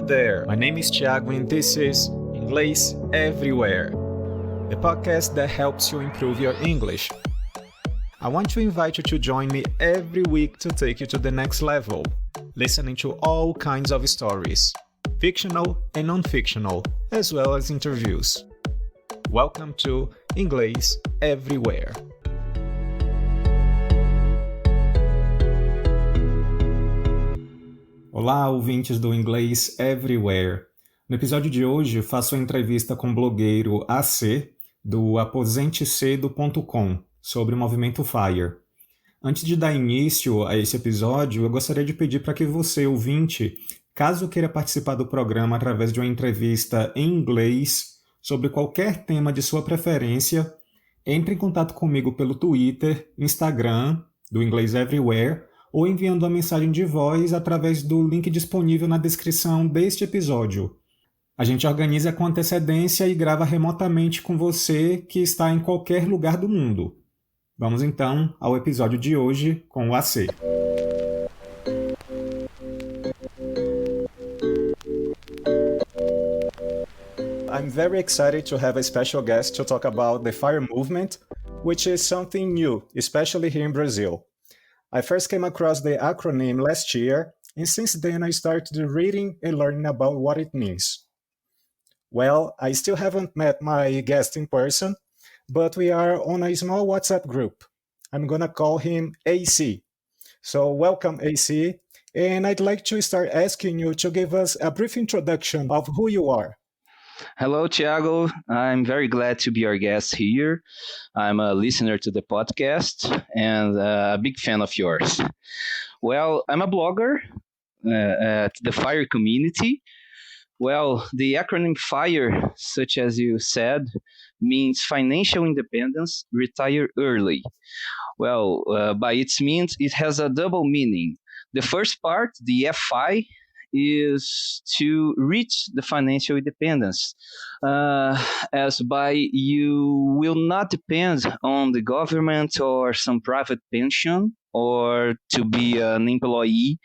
there, my name is Thiago and this is Inglês Everywhere, the podcast that helps you improve your English. I want to invite you to join me every week to take you to the next level, listening to all kinds of stories, fictional and non-fictional, as well as interviews. Welcome to Inglês Everywhere. Olá, ouvintes do Inglês Everywhere. No episódio de hoje, faço a entrevista com o blogueiro AC, do aposentecedo.com, sobre o movimento F.I.R.E. Antes de dar início a esse episódio, eu gostaria de pedir para que você, ouvinte, caso queira participar do programa através de uma entrevista em inglês sobre qualquer tema de sua preferência, entre em contato comigo pelo Twitter, Instagram, do Inglês Everywhere, ou enviando uma mensagem de voz através do link disponível na descrição deste episódio. A gente organiza com antecedência e grava remotamente com você que está em qualquer lugar do mundo. Vamos então ao episódio de hoje com o AC. I'm very excited to have a special guest to talk about the F.I.R.E. movement, which is something new, especially here in Brazil. I first came across the acronym last year, and since then I started reading and learning about what it means. Well, I still haven't met my guest in person, but we are on a small WhatsApp group. I'm gonna call him AC. So welcome, AC, and I'd like to start asking you to give us a brief introduction of who you are. Hello, Thiago. I'm very glad to be your guest here. I'm a listener to the podcast and a big fan of yours. Well, I'm a blogger at the F.I.R.E. community. Well, the acronym F.I.R.E., such as you said, means financial independence, retire early. Well, by its means, it has a double meaning. The first part, the F.I., is to reach the financial independence, as by you will not depend on the government or some private pension or to be an employee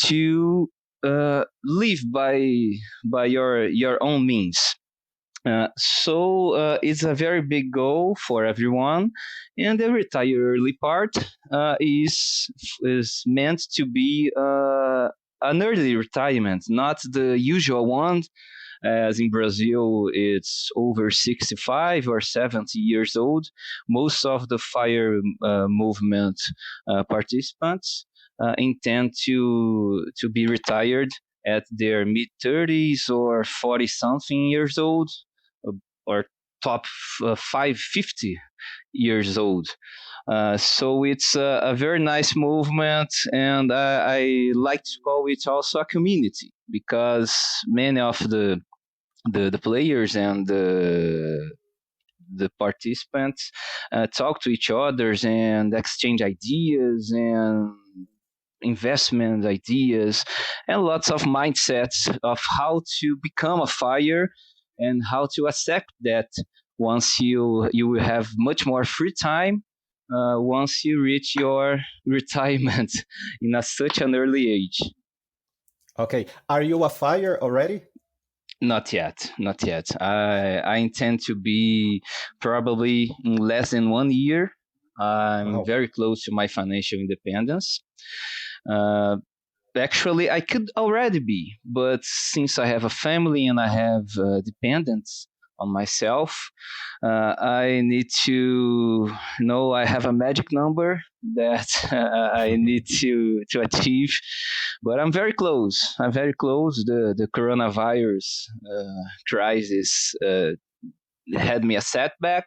to live by your own means. So it's a very big goal for everyone, and the retire early part is meant to be an early retirement, not the usual one, as in Brazil it's over 65 or 70 years old. Most of the F.I.R.E. Movement participants intend to be retired at their mid-30s or 40-something years old, or top 550 years old. So it's a very nice movement, and I like to call it also a community, because many of the players and the participants talk to each other and exchange ideas and investment ideas and lots of mindsets of how to become a F.I.R.E. and how to accept that once you will have much more free time once you reach your retirement in such an early age. Okay, are you a F.I.R.E. already? Not yet. I intend to be probably in less than 1 year. I'm very close to my financial independence. Actually, I could already be, but since I have a family and I have dependents on myself, I need to know I have a magic number that I need to achieve. But I'm very close. The coronavirus crisis had me a setback,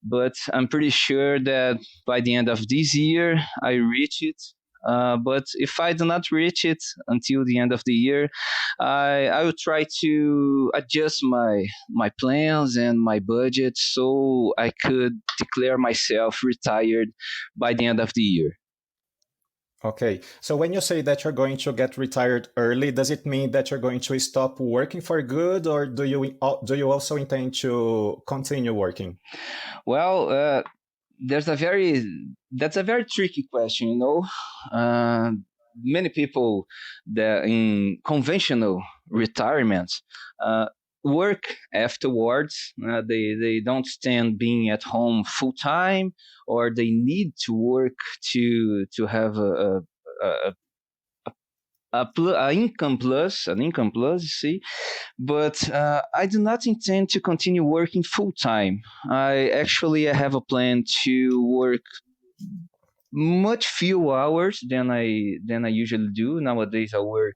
but I'm pretty sure that by the end of this year, I reach it. But if I do not reach it until the end of the year, I will try to adjust my plans and my budget so I could declare myself retired by the end of the year. Okay, so when you say that you're going to get retired early, does it mean that you're going to stop working for good, or do you also intend to continue working? Well, that's a very tricky question, many people that in conventional retirement work afterwards. They don't stand being at home full time, or they need to work to have a, an income plus, you see. But I do not intend to continue working full time. I have a plan to work much fewer hours than I usually do. Nowadays, I work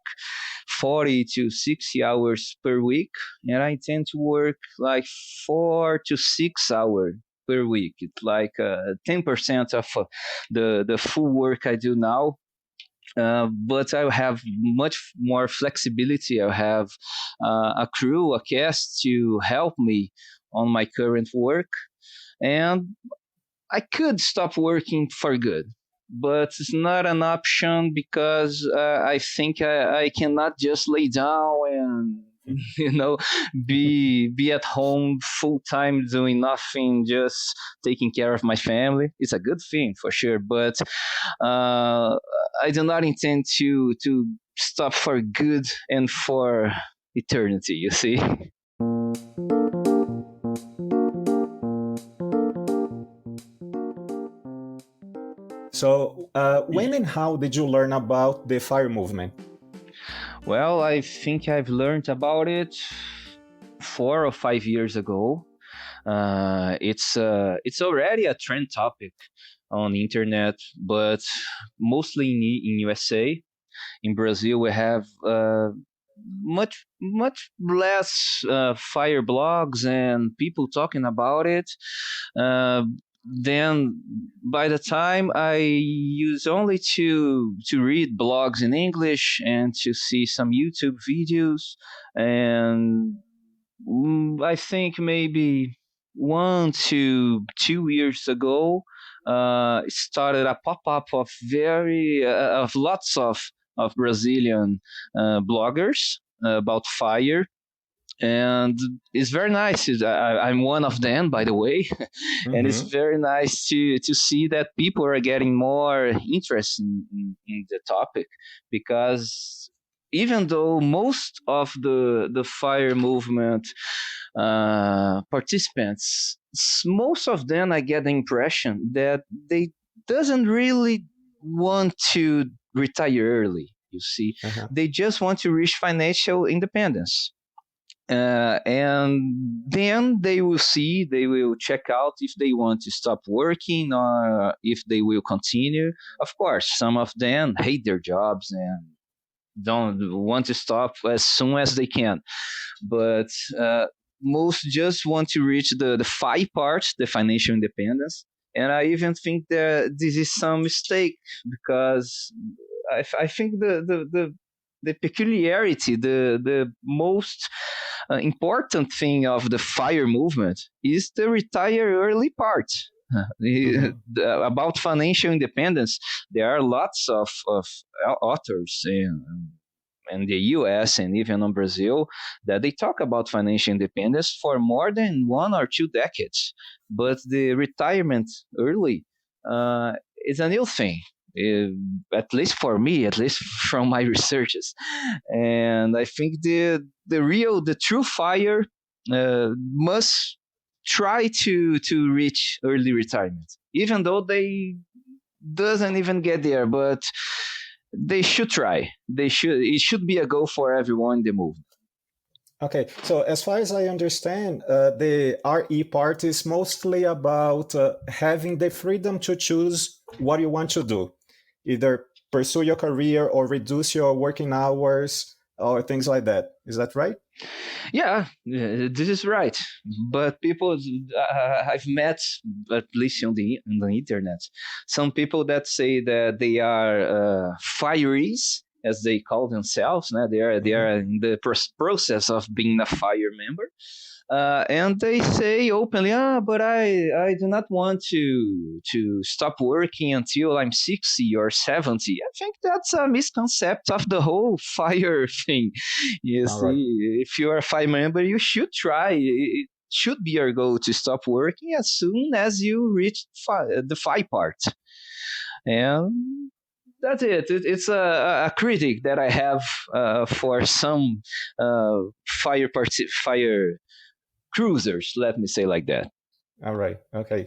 40 to 60 hours per week, and I tend to work like 4 to 6 hours per week. It's like 10% of the full work I do now. But I have much more flexibility. I have a crew, a cast to help me on my current work, and I could stop working for good, but it's not an option because I think I cannot just lay down and you know be at home full time doing nothing, just taking care of my family. It's a good thing for sure, but uh, I do not intend to stop for good and for eternity. You see. So, when and how did you learn about the FIRE movement? Well, I think I've learned about it 4 or 5 years ago. It's already a trend topic on the internet, but mostly in USA. In Brazil, we have much less fire blogs and people talking about it. Uh, then by the time I use only to read blogs in English and to see some YouTube videos, and I think maybe 1 to 2 years ago, started a pop up of lots of Brazilian bloggers about fire, and it's very nice. I'm one of them, by the way, and it's Mm-hmm. very nice to see that people are getting more interest in the topic, because even though most of the fire movement participants, most of them, I get the impression that they doesn't really want to retire early. You see, Uh-huh. they just want to reach financial independence, and then they will see, they will check out if they want to stop working or if they will continue. Of course, some of them hate their jobs and don't want to stop as soon as they can, but most just want to reach the FI part, the financial independence. And I even think that this is some mistake, because I think the peculiarity, the most important thing of the FIRE movement is the retire early part. Mm-hmm. About financial independence, there are lots of authors in the US and even in Brazil that they talk about financial independence for more than 1 or 2 decades. But the retirement early is a new thing. At least for me, at least from my researches, and I think the true fire must try to reach early retirement, even though they doesn't even get there, but they should try. It should be a goal for everyone in the movement. Okay, so as far as I understand, the RE part is mostly about having the freedom to choose what you want to do, either pursue your career or reduce your working hours or things like that. Is that right? Yeah, this is right. But people, I've met, at least on the internet, some people that say that they are fireys, as they call themselves. They Mm-hmm. are in the process of being a fire member, and they say openly, but I do not want to stop working until I'm 60 or 70. I think that's a misconcept of the whole fire thing. You All right. see, if you're a fire member, you should try. It should be your goal to stop working as soon as you reach the fire part. And That's it. It's a critic that I have for some fire cruisers. Let me say like that. All right. Okay.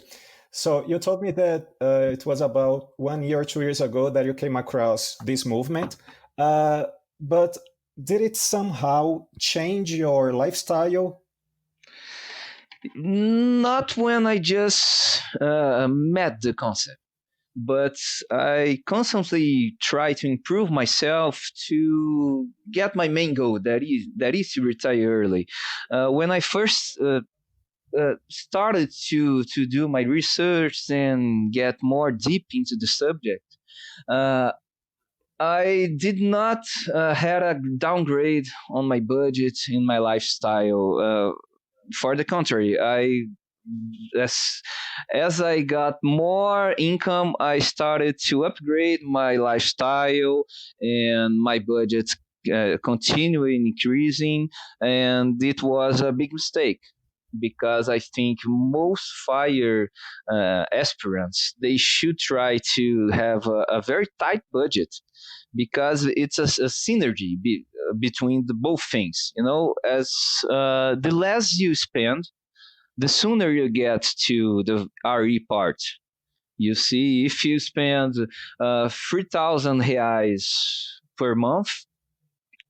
So you told me that it was about 1 year or 2 years ago that you came across this movement. But did it somehow change your lifestyle? Not when I just met the concept, but I constantly try to improve myself to get my main goal, that is to retire early. When I first started to do my research and get more deep into the subject, uh, I did not had a downgrade on my budget in my lifestyle. For the contrary, as as I got more income, I started to upgrade my lifestyle, and my budget continuing increasing, and it was a big mistake because I think most fire aspirants, they should try to have a very tight budget, because it's a synergy between the both things. As the less you spend, the sooner you get to the RE part. You see, if you spend 3,000 reais per month,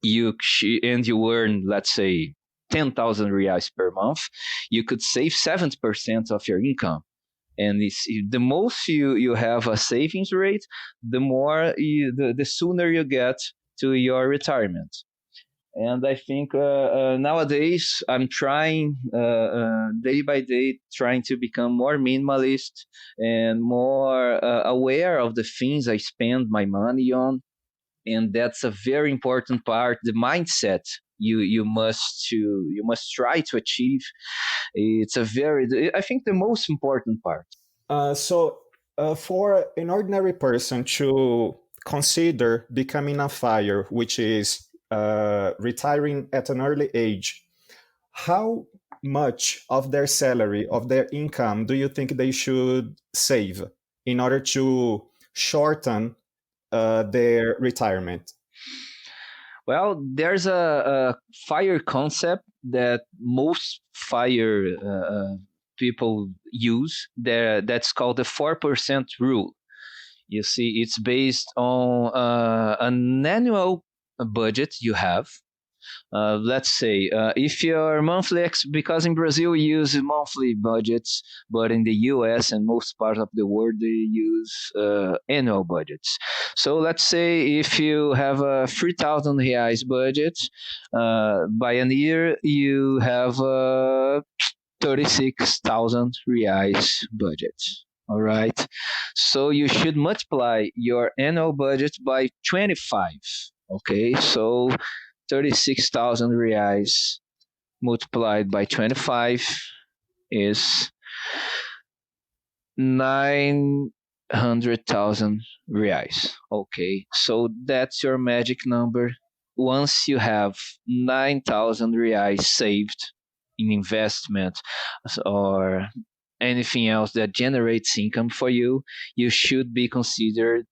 and you earn, let's say, 10,000 reais per month, you could save 70% of your income. And the most you have a savings rate, the sooner you get to your retirement. And I think nowadays I'm trying day by day, trying to become more minimalist and more aware of the things I spend my money on. And that's a very important part. The mindset you must try to achieve. It's I think the most important part. So, for an ordinary person to consider becoming a fire, which is retiring at an early age, how much of their salary, of their income, do you think they should save in order to shorten their retirement? Well, there's a fire concept that most fire people use there, that's called the 4% rule. You see, it's based on an annual budget you have. Let's say if your because in Brazil we use monthly budgets, but in the US and most part of the world they use annual budgets. So let's say if you have a 3,000 reais budget, by a year you have a 36,000 reais budget. All right. So you should multiply your annual budget by 25. Okay. So 36,000 reais multiplied by 25 is 900,000 reais. Okay, so that's your magic number. Once you have 9,000 reais saved in investment or anything else that generates income for you, you should be considered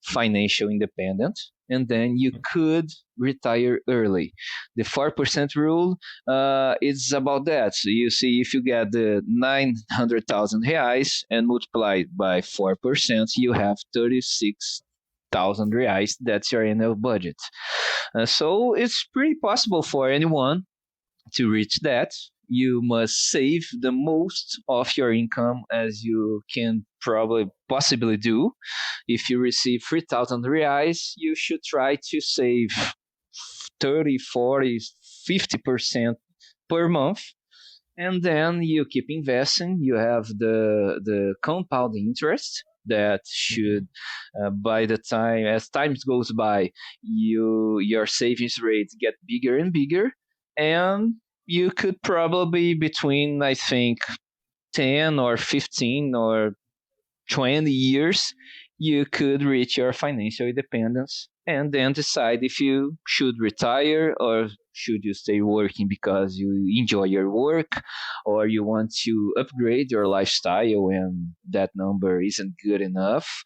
financial independent, and then you could retire early. The 4% rule is about that. So you see, if you get the 900,000 reais and multiply it by 4%, you have 36,000 reais. That's your annual budget. So it's pretty possible for anyone to reach that. You must save the most of your income as you can possibly do. If you receive 3,000 reais, you should try to save 30, 40, 50% per month. And then you keep investing. You have the compound interest that should, by the time, as time goes by, your savings rate get bigger and bigger. And you could probably between, I think, 10 or 15 or 20 years, you could reach your financial independence and then decide if you should retire or should you stay working because you enjoy your work, or you want to upgrade your lifestyle and that number isn't good enough.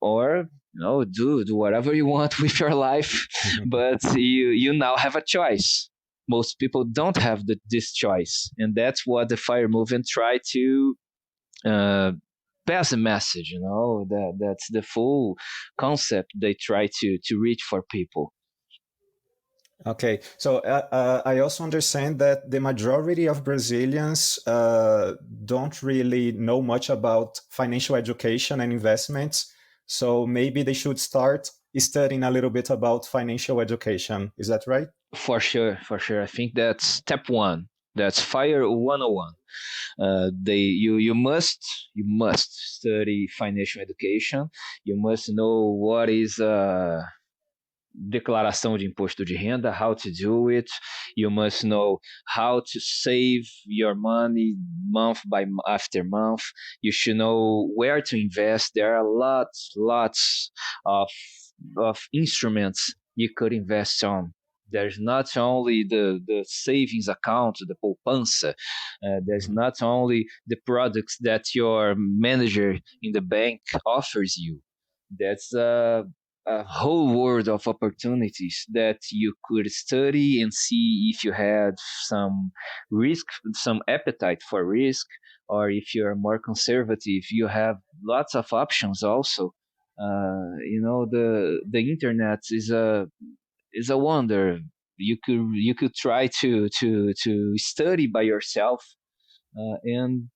or do whatever you want with your life. But you now have a choice. Most people don't have this choice, and that's what the FIRE movement try to uh, pass a message. That's the full concept they try to reach for people. Okay, so I also understand that the majority of Brazilians don't really know much about financial education and investments. So maybe they should start studying a little bit about financial education. Is that right? For sure, for sure. I think that's step one. That's FIRE 101. You must study financial education. You must know what is declaração de imposto de renda, how to do it. You must know how to save your money month by after month. You should know where to invest. There are lots of instruments you could invest on. There's not only the savings account, the poupança. There's not only the products that your manager in the bank offers you. That's a whole world of opportunities that you could study and see if you had some risk, some appetite for risk, or if you're more conservative, you have lots of options also. The internet is a wonder. You could try to study by yourself and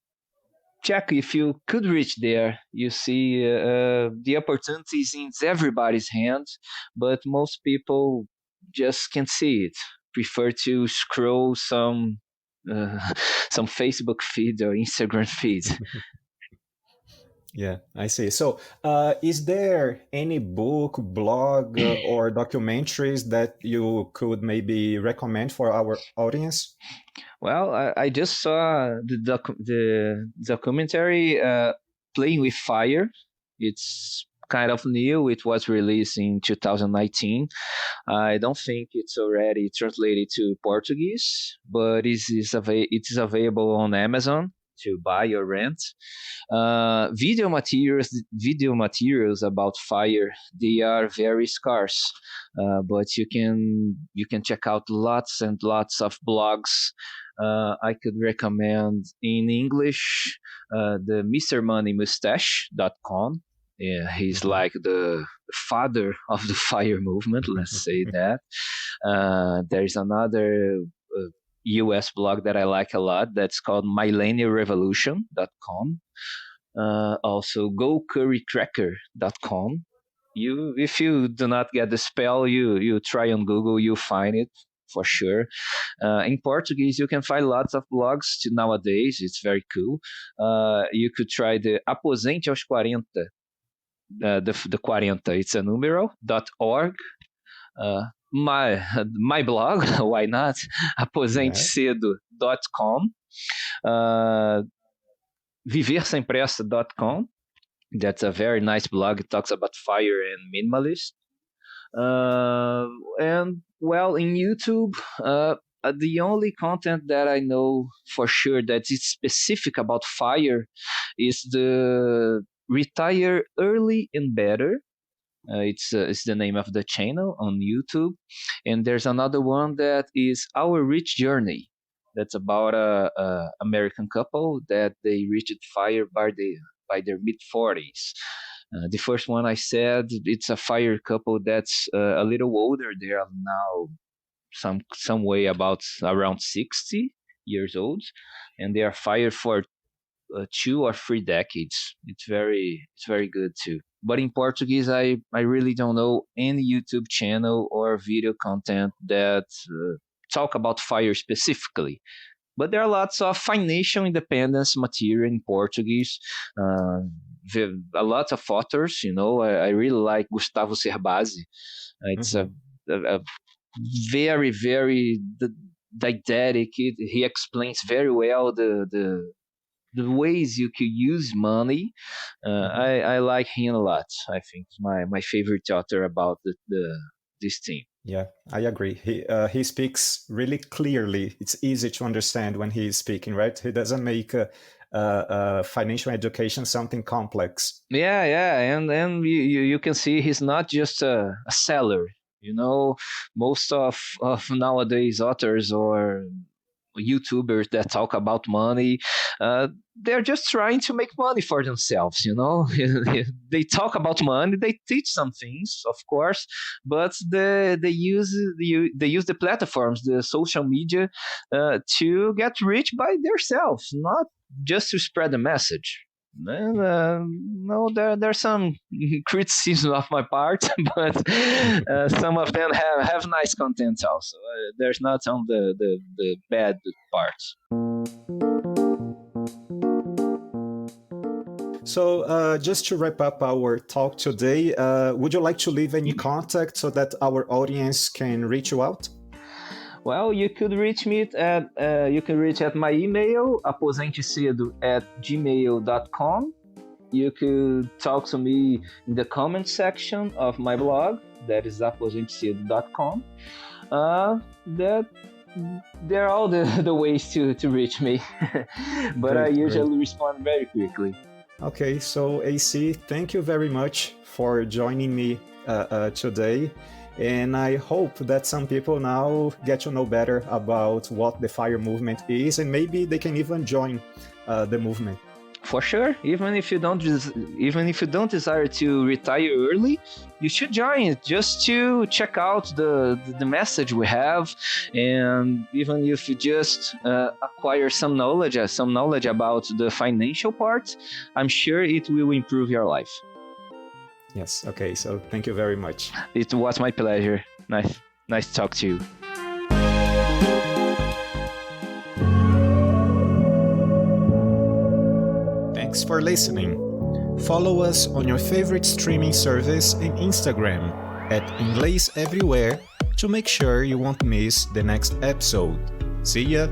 check if you could reach there. You see, the opportunities in everybody's hands, but most people just can't see it. Prefer to scroll uh, some Facebook feed or Instagram feed. Yeah, I see. So, is there any book, blog, or documentaries that you could maybe recommend for our audience? Well, I just saw the documentary "Playing with Fire." It's kind of new. It was released in 2019. I don't think it's already translated to Portuguese, but it is available on Amazon to buy or rent. Video materials about fire, they are very scarce, but you can check out lots and lots of blogs. I could recommend in English the mrmoneymustache.com. Yeah, he's Mhm. like the father of the fire movement, let's say that. There's another US blog that I like a lot that's called millennialrevolution.com. Also, gocurrycracker.com. If you do not get the spell, you try on Google, you find it for sure. In Portuguese, you can find lots of blogs nowadays. It's very cool. You could try the Aposente aos 40, the 40, it's a numero.org. My blog, why not? Yeah. aposentecedo.com. Viversempressa.com. That's a very nice blog. It talks about fire and minimalist. And well, in YouTube, the only content that I know for sure that is specific about fire is the Retire Early and Better. It's the name of the channel on YouTube, and there's another one that is Our Rich Journey. That's about a American couple that they reached fire by their mid 40s. The first one I said, it's a fire couple that's a little older. They are now some way about around 60 years old, and they are fired for 2 or 3 decades. It's very good too. But in Portuguese, I really don't know any YouTube channel or video content that talk about fire specifically. But there are lots of financial independence material in Portuguese. A lot of authors, I really like Gustavo Cerbasi. It's Mhm. a very, very didactic. He explains very well the ways you could use money. Mhm. I like him a lot. I think it's my favorite author about this theme. Yeah, I agree. He speaks really clearly. It's easy to understand when he is speaking, right? He doesn't make financial education something complex. Yeah, and you can see he's not just a seller. Most of nowadays authors or YouTubers that talk about money, they're just trying to make money for themselves. They talk about money, they teach some things, of course, but they use the platforms, the social media, to get rich by themselves, not just to spread the message. And, no, there's some criticism of my part, but some of them have nice content also. There's not on the bad parts. So just to wrap up our talk today, would you like to leave any contact so that our audience can reach you out? Well, you could reach me at my email, aposentecedo@gmail.com. You could talk to me in the comment section of my blog, that is aposentecedo.com. They're all the ways to reach me, but I usually respond very quickly. Okay, so AC, thank you very much for joining me today. And I hope that some people now get to know better about what the FIRE movement is, and maybe they can even join the movement. For sure, even if you don't desire to retire early, you should join it just to check out the message we have, and even if you just acquire some knowledge about the financial part, I'm sure it will improve your life. Yes, okay, so thank you very much. It was my pleasure. Nice to talk to you. Thanks for listening. Follow us on your favorite streaming service and Instagram at Inglês Everywhere to make sure you won't miss the next episode. See ya!